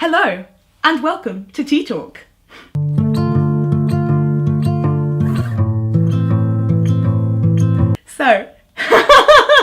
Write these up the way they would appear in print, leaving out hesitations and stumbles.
Hello, and welcome to Tea Talk. So,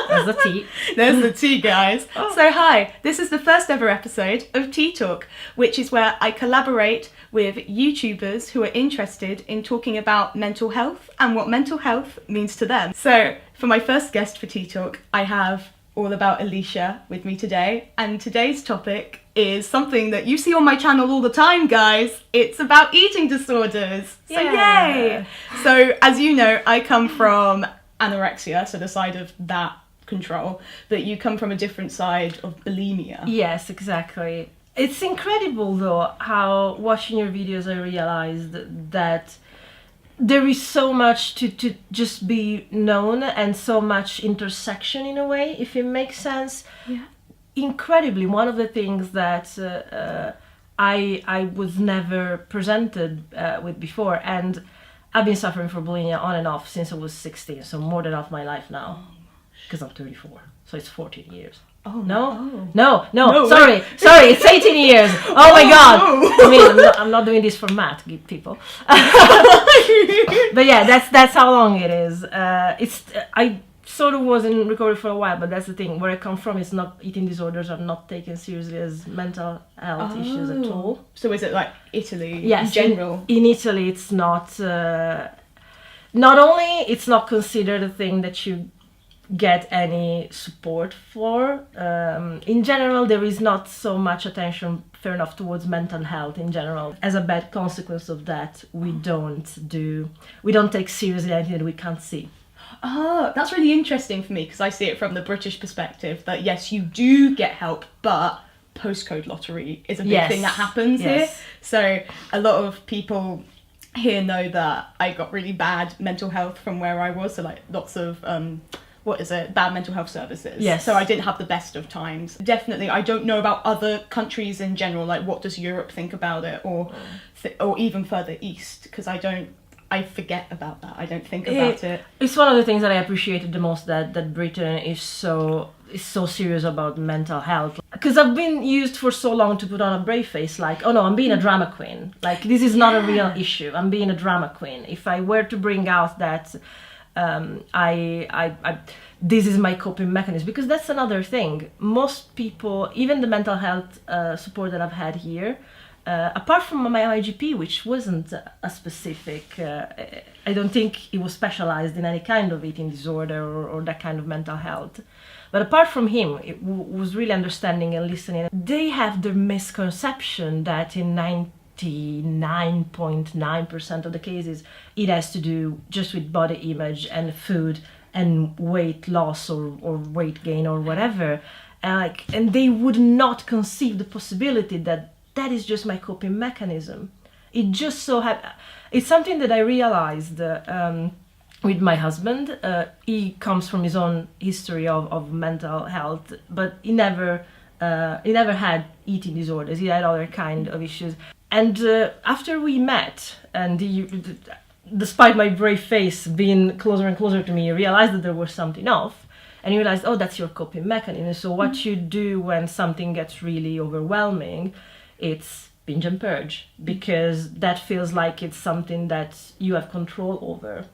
There's the tea. There's the tea, guys. So hi, this is the first ever episode of Tea Talk, which is where I collaborate with YouTubers who are interested in talking about mental health and what mental health means to them. So for my first guest for Tea Talk, I have AllaboutAlisha with me today, and today's topic is something that you see on my channel all the time, guys. It's about eating disorders. So yay! So as you know, I come from anorexia, so the side of that control, but you come from a different side of bulimia. Yes, exactly. It's incredible though how watching your videos I realized that there is so much to just be known and so much intersection in a way, if it makes sense. Yeah. Incredibly, one of the things that I was never presented with before, and I've been suffering from bulimia on and off since I was 16, so more than half my life now, because I'm 34, so it's 14 years. Oh No, No, sorry, it's 18 years. Oh my God! No. I mean, I'm not doing this for math, people. But yeah, that's how long it is. I sort of was in recovery for a while, but that's the thing. Where I come from, it's not, eating disorders are not taken seriously as mental health issues at all. So is it like Italy Yes, in general? In Italy, it's not. Not only it's not considered a thing that you get any support for. In general, there is not so much attention, fair enough, towards mental health in general. As a bad consequence of that, we don't take seriously anything that we can't see. Oh, that's really interesting for me, because I see it from the British perspective that yes, you do get help, but postcode lottery is a big thing that happens here. So a lot of people here know that I got really bad mental health from where I was, so like lots of bad mental health services. Yes. So I didn't have the best of times. Definitely, I don't know about other countries in general, like what does Europe think about it, or even further east, because I forget about that. I don't think about it. It's one of the things that I appreciated the most, that Britain is so serious about mental health. Because I've been used for so long to put on a brave face, like, oh no, I'm being a drama queen. Like, this is not a real issue. I'm being a drama queen. If I were to bring out that this is my coping mechanism, because that's another thing. Most people, even the mental health support that I've had here, apart from my IGP, which wasn't a specific, I don't think it was specialized in any kind of eating disorder or that kind of mental health. But apart from him, it was really understanding and listening. They have the misconception that in 99.9% of the cases, it has to do just with body image and food and weight loss or weight gain or whatever. And they would not conceive the possibility that is just my coping mechanism. It just so it's something that I realized with my husband. He comes from his own history of mental health, but he never had eating disorders. He had other kind of issues. And after we met, and despite my brave face being closer and closer to me, he realized that there was something off. And he realized, oh, that's your coping mechanism. So what you do when something gets really overwhelming, it's binge and purge, because that feels like it's something that you have control over.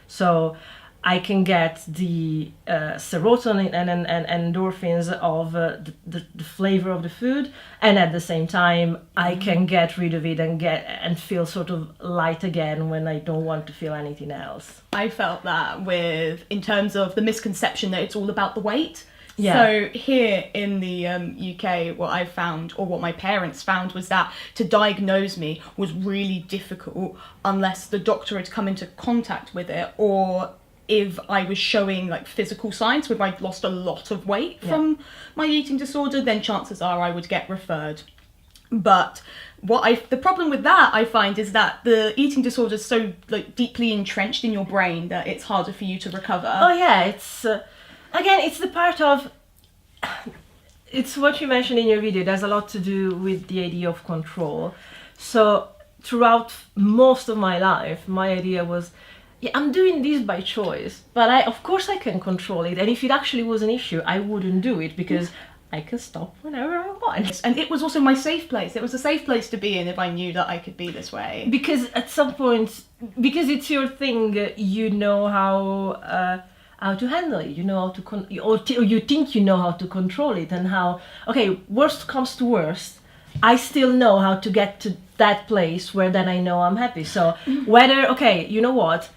So I can get the serotonin and endorphins of the flavor of the food, and at the same time I can get rid of it and feel sort of light again when I don't want to feel anything else. I felt that in terms of the misconception that it's all about the weight. Yeah. So here in the UK, what I found, or what my parents found, was that to diagnose me was really difficult unless the doctor had come into contact with it, or if I was showing like physical signs, so if I'd lost a lot of weight from my eating disorder, then chances are I would get referred. But the problem with that, I find, is that the eating disorder is so like deeply entrenched in your brain that it's harder for you to recover. Oh yeah, it's again, it's the part of, it's what you mentioned in your video. There's a lot to do with the idea of control. So throughout most of my life, my idea was, yeah, I'm doing this by choice, but of course I can control it. And if it actually was an issue, I wouldn't do it, because I can stop whenever I want. And it was also my safe place. It was a safe place to be in if I knew that I could be this way. Because at some point, because it's your thing, you know how to handle it. You know how to or you think you know how to control it, and how, okay, worst comes to worst, I still know how to get to that place where then I know I'm happy. So whether, okay, you know what,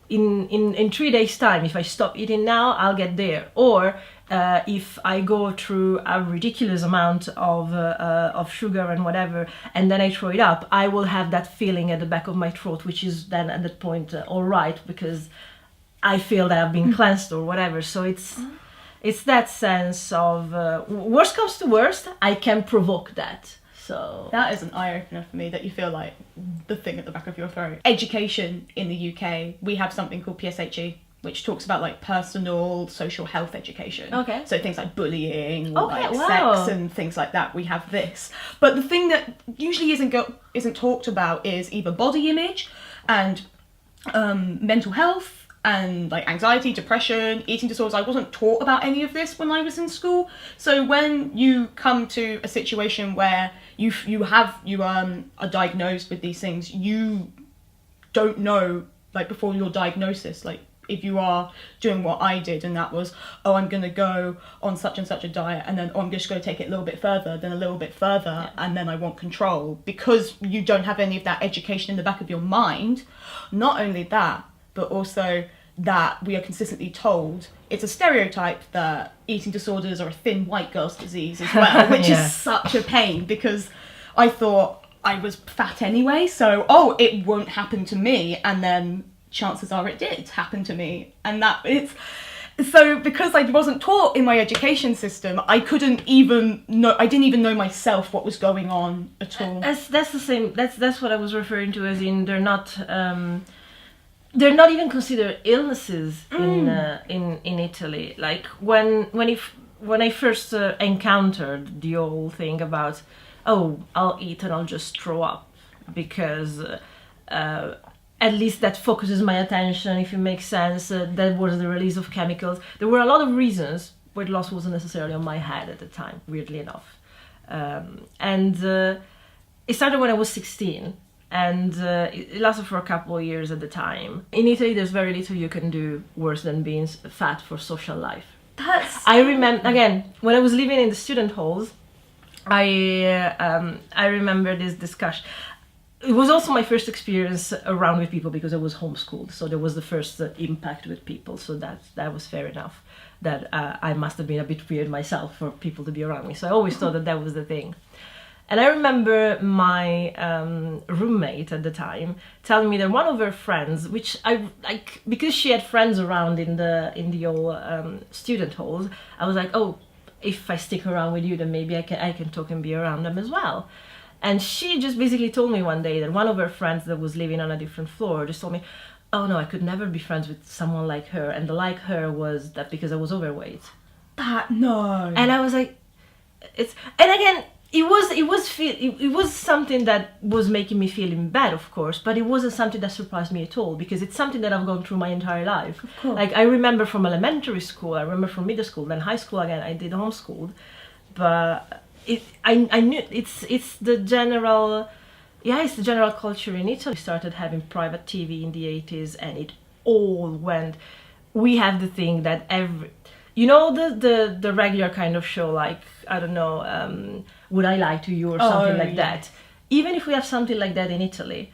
in 3 days time, if I stop eating now, I'll get there. Or if I go through a ridiculous amount of sugar and whatever, and then I throw it up, I will have that feeling at the back of my throat, which is then at that point all right, because I feel that I've been cleansed or whatever. So it's that sense of worst comes to worst, I can provoke that. So that is an eye-opener for me, that you feel like the thing at the back of your throat. Education in the UK, we have something called PSHE, which talks about like personal social health education. Okay. So things like bullying, or Okay, like wow. sex and things like that. We have this, but the thing that usually isn't talked about is either body image and mental health and like anxiety, depression, eating disorders. I wasn't taught about any of this when I was in school. So when you come to a situation where you are diagnosed with these things, you don't know, like before your diagnosis, like if you are doing what I did, and that was, oh, I'm going to go on such and such a diet, and then, oh, I'm just going to take it a little bit further, then a little bit further, and then I want control, because you don't have any of that education in the back of your mind. Not only that, but also that we are consistently told it's a stereotype that eating disorders are a thin white girl's disease as well, which Yeah. is such a pain, because I thought I was fat anyway, so, oh, it won't happen to me, and then chances are it did happen to me. And that it's so, because I wasn't taught in my education system, I didn't even know myself what was going on at all. that's the same. That's what I was referring to, as in they're not even considered illnesses in Italy. Like when I first encountered the whole thing about, oh, I'll eat and I'll just throw up because at least that focuses my attention, if it makes sense. That was the release of chemicals. There were a lot of reasons. Weight loss wasn't necessarily on my head at the time, weirdly enough. And it started when I was 16. And it lasted for a couple of years at the time. In Italy, there's very little you can do worse than being fat for social life. I remember, again, when I was living in the student halls, I remember this discussion. It was also my first experience around with people, because I was homeschooled. So there was the first impact with people. So that was fair enough. That I must have been a bit weird myself for people to be around me. So I always thought that was the thing. And I remember my roommate at the time telling me that one of her friends, which I like, because she had friends around in the old student halls, I was like, oh, if I stick around with you, then maybe I can talk and be around them as well. And she just basically told me one day that one of her friends that was living on a different floor just told me, oh no, I could never be friends with someone like her. And the like her was that because I was overweight. No. And I was like, and again, it was something that was making me feeling bad, of course, but it wasn't something that surprised me at all, because it's something that I've gone through my entire life. Of course. Like, I remember from elementary school, I remember from middle school, then high school again, I did homeschooled, but I knew it's the general culture in Italy. We started having private TV in the 80s, and it all went. We have the thing that the regular kind of show, like, I don't know, Would I Lie to You or something like that. Even if we have something like that in Italy,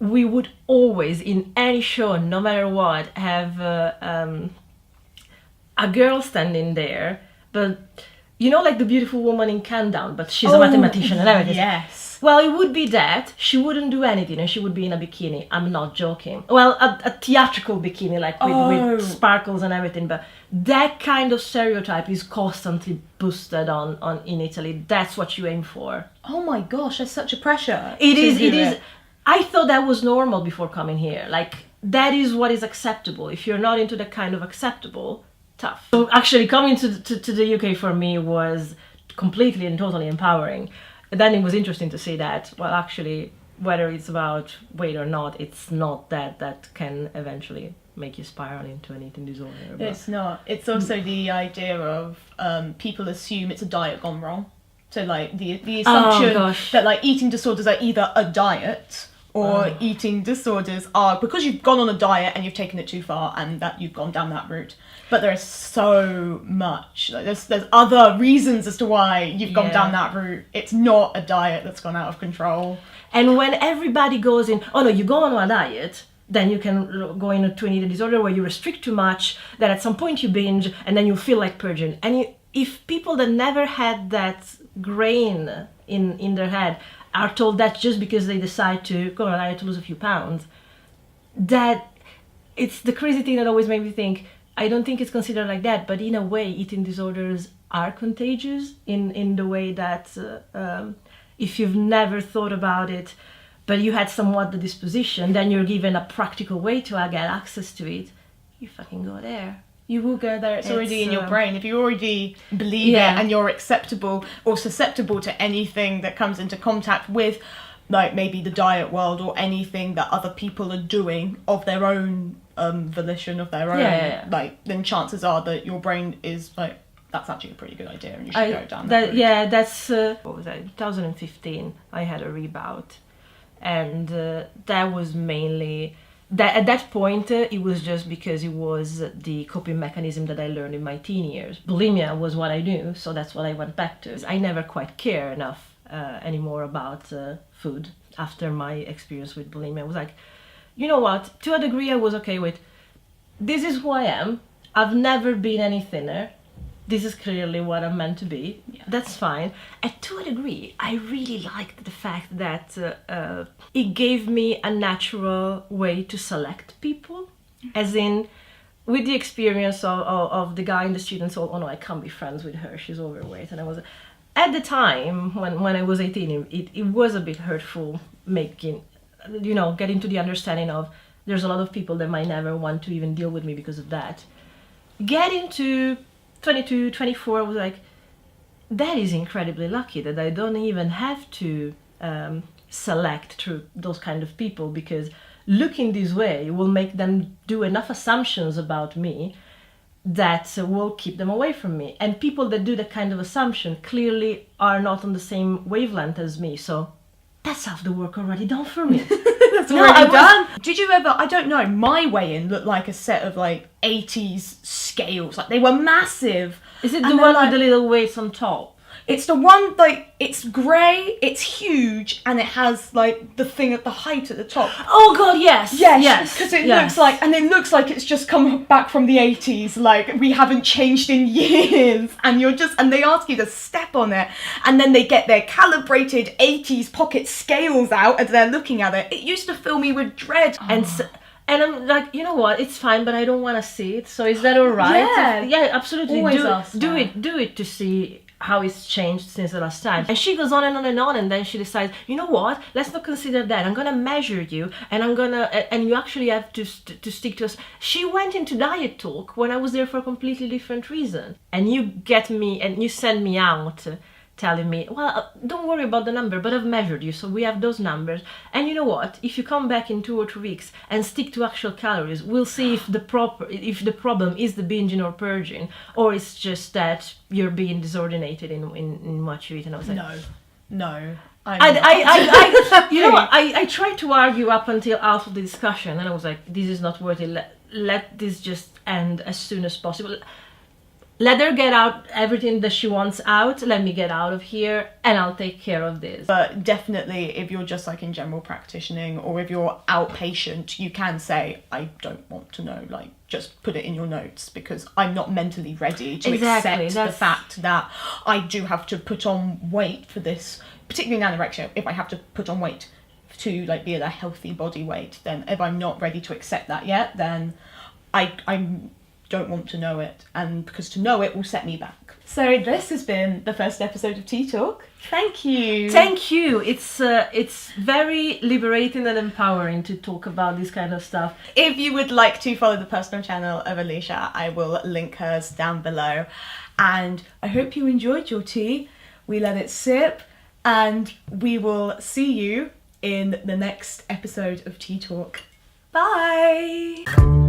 we would always, in any show, no matter what, have a girl standing there, but like the beautiful woman in Countdown, but she's a mathematician and everything. Yes. Well, it would be that. She wouldn't do anything, and she would be in a bikini. I'm not joking. Well, a theatrical bikini, like with sparkles and everything. But that kind of stereotype is constantly boosted on in Italy. That's what you aim for. Oh my gosh, that's such a pressure. It is. I thought that was normal before coming here. Like, that is what is acceptable. If you're not into that kind of acceptable, tough. So actually coming to the UK for me was completely and totally empowering. Then it was interesting to see that, well, actually, whether it's about weight or not, it's not that can eventually make you spiral into an eating disorder. But It's not. It's also the idea of people assume it's a diet gone wrong. So like the assumption that like eating disorders are either a diet or eating disorders are because you've gone on a diet and you've taken it too far and that you've gone down that route. But there is so much. Like there's other reasons as to why you've gone down that route. It's not a diet that's gone out of control. And when everybody goes in, oh no, you go on a diet, then you can go into an eating disorder where you restrict too much, then at some point you binge, and then you feel like purging. And if people that never had that grain in their head are told that just because they decide to go on a diet to lose a few pounds, that it's the crazy thing that always made me think, I don't think it's considered like that, but in a way, eating disorders are contagious in the way that if you've never thought about it, but you had somewhat the disposition, then you're given a practical way to get access to it, you fucking go there. You will go there. It's already in your brain. If you already believe it and you're acceptable or susceptible to anything that comes into contact with, like maybe the diet world or anything that other people are doing of their own volition, of their own, like then chances are that your brain is like, that's actually a pretty good idea and you should go down that route. Yeah, that's, what was that, 2015, I had a rebound. And that was mainly, at that point, it was just because it was the coping mechanism that I learned in my teen years. Bulimia was what I knew, so that's what I went back to. I never quite care enough anymore about food after my experience with bulimia. I was like, you know what, to a degree I was okay with, this is who I am, I've never been any thinner, this is clearly what I'm meant to be, that's fine. And to a degree, I really liked the fact that it gave me a natural way to select people, as in, with the experience of the guy in the street and so, oh no, I can't be friends with her, she's overweight. And I was, at the time, when I was 18, it was a bit hurtful getting to the understanding of, there's a lot of people that might never want to even deal with me because of that. Getting to 22, 24, I was like, that is incredibly lucky that I don't even have to select through those kind of people, because looking this way will make them do enough assumptions about me that will keep them away from me. And people that do that kind of assumption clearly are not on the same wavelength as me, so that's half the work already done for me. That's already done. Did you ever, I don't know, my weigh-in looked like a set of like 80s scales, like they were massive. Is it the one with the little weights on top? It's the one, like, it's grey, it's huge, and it has, like, the thing at the height at the top. Oh, God, yes. Yes. Because it looks like it's just come back from the 80s, like, we haven't changed in years, and they ask you to step on it, and then they get their calibrated 80s pocket scales out as they're looking at it. It used to fill me with dread. And I'm like, you know what? It's fine, but I don't want to see it. So is that all right? Yeah, absolutely. Do it to see how it's changed since the last time. And she goes on and on and on, and then she decides, you know what? Let's not consider that. I'm gonna measure you, and you actually have to stick to us. She went into diet talk when I was there for a completely different reason. And you get me, and you send me out telling me, well, don't worry about the number, but I've measured you, so we have those numbers. And you know what? If you come back in 2 or 3 weeks and stick to actual calories, we'll see if the problem is the binging or purging, or it's just that you're being disordinated in what you eat. And I was like, no. I tried to argue up until half of the discussion, and I was like, this is not worth it. Let this just end as soon as possible. Let her get out everything that she wants out, let me get out of here, and I'll take care of this. But definitely, if you're just like in general practicing, or if you're outpatient, you can say, I don't want to know, like, just put it in your notes, because I'm not mentally ready to accept the fact that I do have to put on weight for this, particularly in anorexia, if I have to put on weight to like be at a healthy body weight, then if I'm not ready to accept that yet, then I'm don't want to know it, and because to know it will set me back. So this has been the first episode of Tea Talk. Thank you. It's very liberating and empowering to talk about this kind of stuff. If you would like to follow the personal channel of Alicia, I will link hers down below. And I hope you enjoyed your tea. We let it sip, and we will see you in the next episode of Tea Talk. Bye!